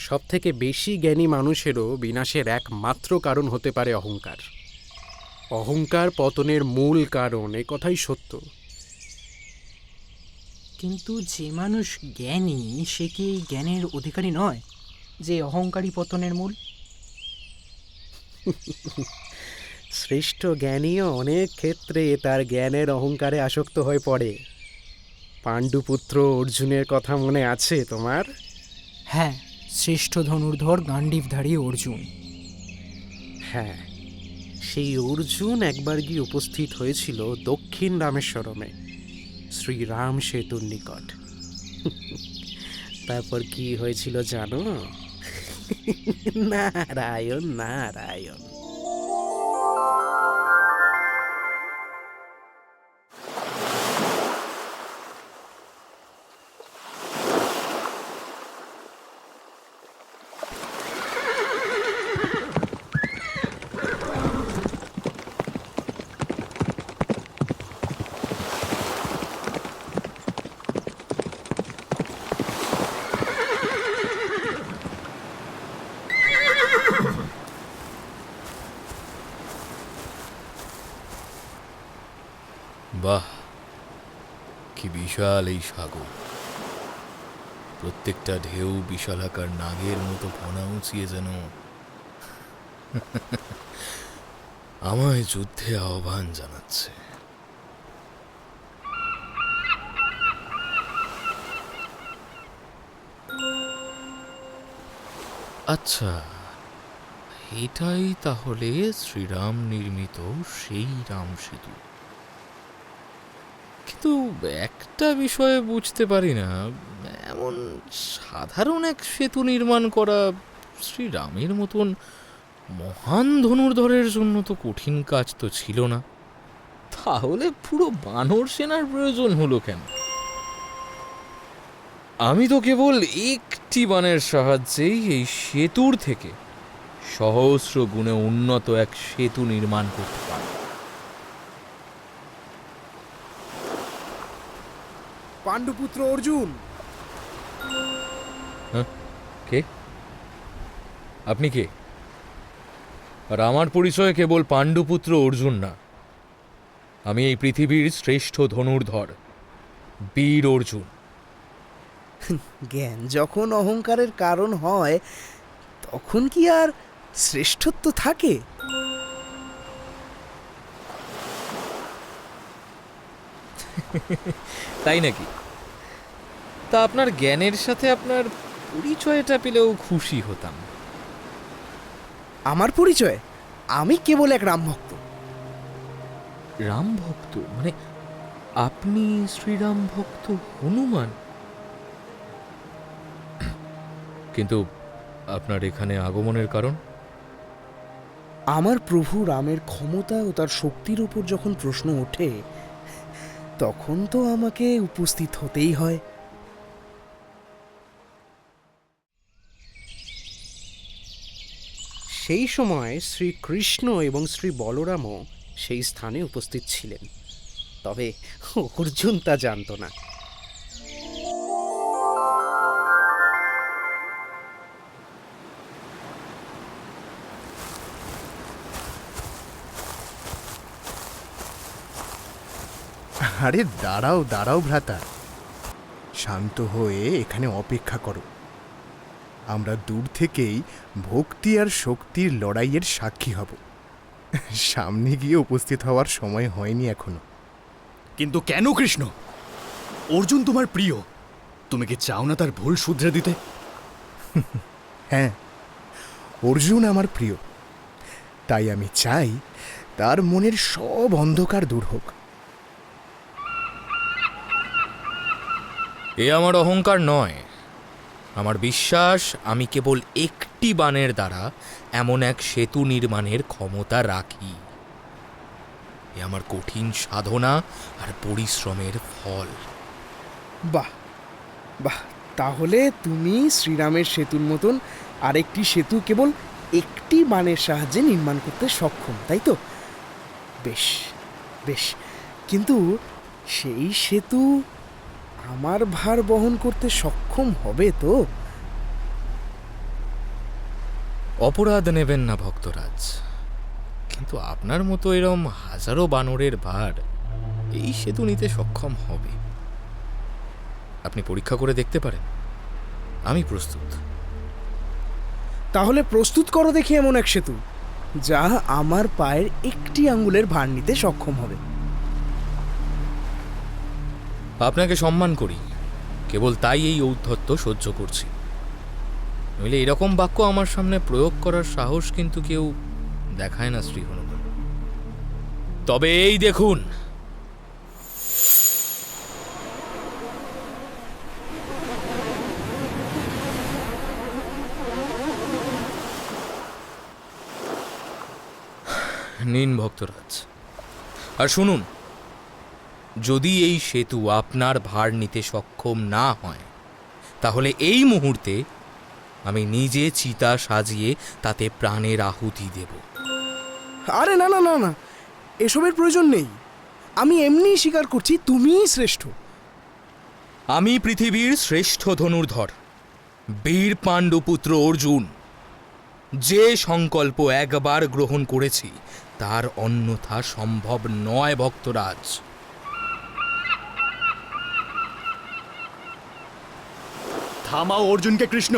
সবথেকে বেশি জ্ঞানী মানুষেরও বিনাশের একমাত্র কারণ হতে পারে অহংকার। অহংকার পতনের মূল কারণ, এ কথাই সত্য। কিন্তু যে মানুষ জ্ঞানী সে কি এই জ্ঞানের অধিকারী নয়, যে অহংকারী পতনের মূল? শ্রেষ্ঠ জ্ঞানীও অনেক ক্ষেত্রে তার জ্ঞানের অহংকারে আসক্ত হয়ে পড়ে। পাণ্ডুপুত্র অর্জুনের কথা মনে আছে তোমার? হ্যাঁ, শ্রেষ্ঠ ধনুর্ধর গান্ডীবধারী অর্জুন। হ্যাঁ, সেই অর্জুন একবার গিয়ে উপস্থিত হয়েছিল দক্ষিণ রামেশ্বরমে, শ্রীরাম সেতুর নিকট। তারপর কি হয়েছিল জানো? নারায়ণ নারায়ণ। বাহ, কি বিশাল এই সাগর! প্রত্যেকটা ঢেউ বিশালাকার নাগের মতো ফনা উঁচিয়ে যেন আমায় যুদ্ধে আহ্বান জানাচ্ছে। আচ্ছা, এটাই তাহলে শ্রীরাম নির্মিত সেই রাম সেতু। কিন্তু একটা বিষয়ে বুঝতে পারি না, এমন সাধারণ এক সেতু নির্মাণ করা শ্রীরামের মতন মহান ধনুর্ধরের জন্য তো কঠিন কাজ তো ছিল না। তাহলে পুরো বানর সেনার প্রয়োজন হলো কেন? আমি তো কেবল একটি বানের সাহায্যেই এই সেতুর থেকে সহস্র গুণে উন্নত এক সেতু নির্মাণ করতে পারি। পাণ্ডুপুত্র অর্জুন! কে আপনি? কে? আর আমার পরিচয় কেবল পাণ্ডুপুত্র অর্জুন না, আমি এই পৃথিবীর শ্রেষ্ঠ ধনুর্ধর বীর অর্জুন। জ্ঞান যখন অহংকারের কারণ হয় তখন কি আর শ্রেষ্ঠত্ব থাকে? তাই নাকি? তা আপনার জ্ঞানের সাথে আপনার পরিচয়টা পেলেও খুশি হতাম। আমার পরিচয়? আমি কেবল এক রাম ভক্ত। রাম ভক্ত? মানে আপনি শ্রীরাম ভক্ত হনুমান? কিন্তু আপনার এখানে আগমনের কারণ? আমার প্রভু রামের ক্ষমতা ও তার শক্তির উপর যখন প্রশ্ন ওঠে তখন তো আমাকে উপস্থিত হতেই হয়। সেই সময় শ্রীকৃষ্ণ এবং শ্রী বলরামও সেই স্থানে উপস্থিত ছিলেন, তবে অর্জুন তা জানত না। আরে দাঁড়াও দাঁড়াও ভ্রাতা, শান্ত হয়ে এখানে অপেক্ষা করো। আমরা দূর থেকেই ভক্তি আর শক্তির লড়াইয়ের সাক্ষী হব। সামনে গিয়ে উপস্থিত হওয়ার সময় হয়নি এখনো। কিন্তু কেন কৃষ্ণ? অর্জুন তোমার প্রিয়, তুমি কি চাও না তার ভুল শুধরে দিতে? হ্যাঁ, অর্জুন আমার প্রিয়, তাই আমি চাই তার মনের সব অন্ধকার দূর হোক। এ আমার অহংকার নয়, আমার বিশ্বাস আমি কেবল একটি বাণের দ্বারা এমন এক সেতু নির্মাণের ক্ষমতা রাখি। এ আমার কঠিন সাধনা আর পরিশ্রমের ফল। বাহ বাহ, তাহলে তুমি শ্রীরামের সেতুর মতন আরেকটি সেতু কেবল একটি বাণের সাহায্যে নির্মাণ করতে সক্ষম, তাই তো? বেশ বেশ, কিন্তু সেই সেতু আমার ভার বহন করতে সক্ষম হবে তো? অপরাধ নেবেন না ভক্তরাজ, কিন্তু আপনার মতো এরম হাজারো বানরের ভার এই সেতু নিতে সক্ষম হবে। আপনি পরীক্ষা করে দেখতে পারেন, আমি প্রস্তুত। তাহলে প্রস্তুত করো দেখি এমন এক সেতু যা আমার পায়ের একটি আঙ্গুলের ভার নিতে সক্ষম হবে। আপনাকে সম্মান করি, কেবল তাই এই ঔদ্ধত্য সহ্য করছি। নইলে এরকম বাক্য আমার সামনে প্রয়োগ করার সাহস কিন্তু কেউ দেখায় না শ্রী হনুমান। তবে এই দেখুন, নিন ভক্তরাজ, আর শুনুন, যদি এই সেতু আপনার ভার নিতে সক্ষম না হয়, তাহলে এই মুহূর্তে আমি নিজে চিতা সাজিয়ে তাতে প্রাণের আহুতি দেব। আরে না না না না, এসবের প্রয়োজন নেই। আমি এমনিই স্বীকার করছি তুমিই শ্রেষ্ঠ। আমি পৃথিবীর শ্রেষ্ঠ ধনুর্ধর, বীর পাণ্ডুপুত্র অর্জুন। যে সংকল্প একবার গ্রহণ করেছি তার অন্যথা সম্ভব নয় ভক্তরাজ। থামাও অর্জুনকে কৃষ্ণ।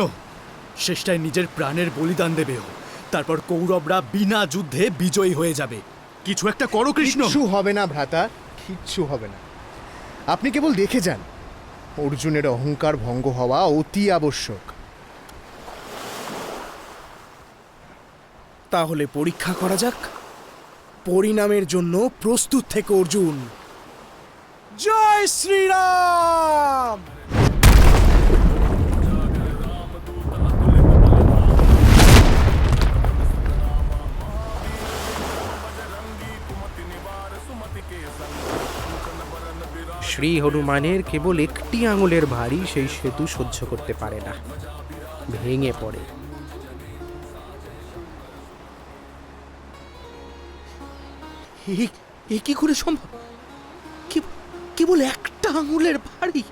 শেষটায় নিজের প্রাণের বলিদান দেবে ও। তারপর কৌরবরা বিনা যুদ্ধে বিজয়ী হয়ে যাবে। কিছু একটা করো কৃষ্ণ। কিচ্ছু হবে না ভ্রাতা, কিচ্ছু হবে না। আপনি কেবল দেখে যান, অর্জুনের অহংকার ভঙ্গ হওয়া অতি আবশ্যক। তাহলে পরীক্ষা করা যাক। পরিণামের জন্য প্রস্তুত থেকে অর্জুন। জয় শ্রীরাম। শ্রী হনুমানের কেবল একটি আঙুলের ভারই সেই সেতু সহ্য করতে পারে না, ভেঙে পড়ে। এ কি করে সম্ভব? কেবল একটা আঙুলের ভারী?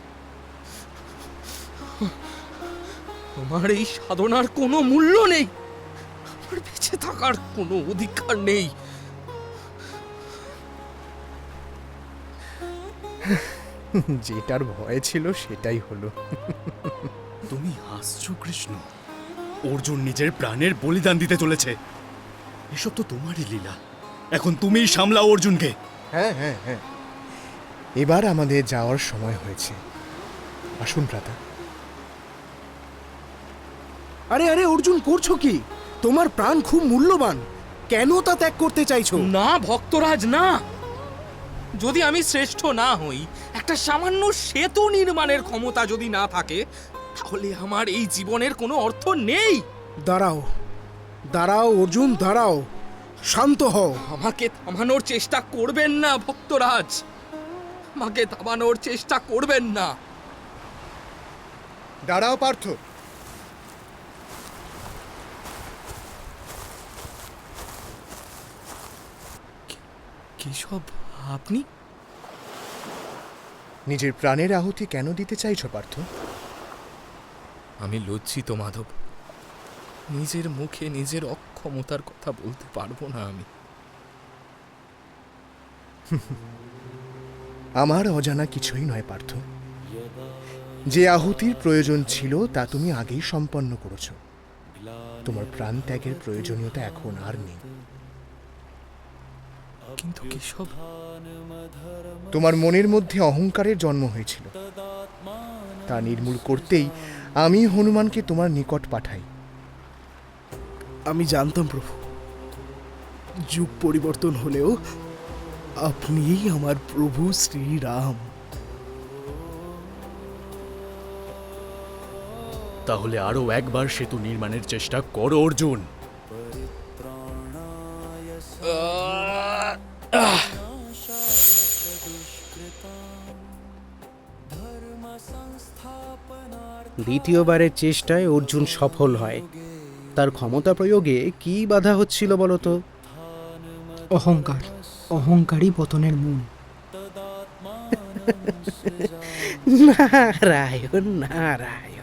আমার এই সাধনার কোনো মূল্য নেই, আমার বেঁচে থাকার কোনো অধিকার নেই। যেটার ভয় ছিল সেটাই হলো। তুমি হাসছো কৃষ্ণ? অর্জুন নিজের প্রাণের বলিদান দিতে চলেছে। এসব তো তোমারই লীলা। এখন তুমিই সামলাও অর্জুনকে। হ্যাঁ হ্যাঁ হ্যাঁ, এবার আমাদের যাওয়ার সময় হয়েছে। আসুন ভ্রাতা। আরে আরে অর্জুন, করছো কি? তোমার প্রাণ খুব মূল্যবান, কেন তা ত্যাগ করতে চাইছো? না ভক্তরাজ, না। যদি আমি শ্রেষ্ঠ না হই, একটা সামান্য সেতু নির্মাণের ক্ষমতা যদি না থাকে, তাহলে আমার এই জীবনের কোনো অর্থ নেই। দাঁড়াও দাঁড়াও অর্জুন, দাঁড়াও, শান্ত হও। আমাকে থামানোর চেষ্টা করবেন না ভক্তরাজ, আমাকে থামানোর চেষ্টা করবেন না। দাঁড়াও পার্থ। কি সব আপনি? নিজের প্রাণের আহুতি কেন দিতে চাইছো পার্থ? আমি লজ্জিত মাধব, নিজের মুখে নিজের অক্ষমতার কথা বলতে পারবো না আমি। আমার অজানা কিছুই নয় পার্থ। যে আহুতির প্রয়োজন ছিল তা তুমি আগেই সম্পন্ন করেছো। তোমার প্রাণ ত্যাগের প্রয়োজনীয়তা এখন আর নেই। কিন্তু কেশব, তোমার মনের মধ্যে অহংকারের জন্ম হয়েছিল, তা নির্মূল করতেই আমি হনুমানকে তোমার নিকট পাঠাই। আমি জানতাম প্রভু, যুগ পরিবর্তন হলেও আপনিই আমার প্রভু শ্রীরাম। তাহলে আরো একবার সেতু নির্মাণের চেষ্টা করো অর্জুন। দ্বিতীয়বারের চেষ্টায় অর্জুন সফল হয়। তার ক্ষমতা প্রয়োগে কি বাধা হচ্ছিল বলতো? অহংকার, অহংকারই পতনের মূল। নারায়ণ নারায়ণ।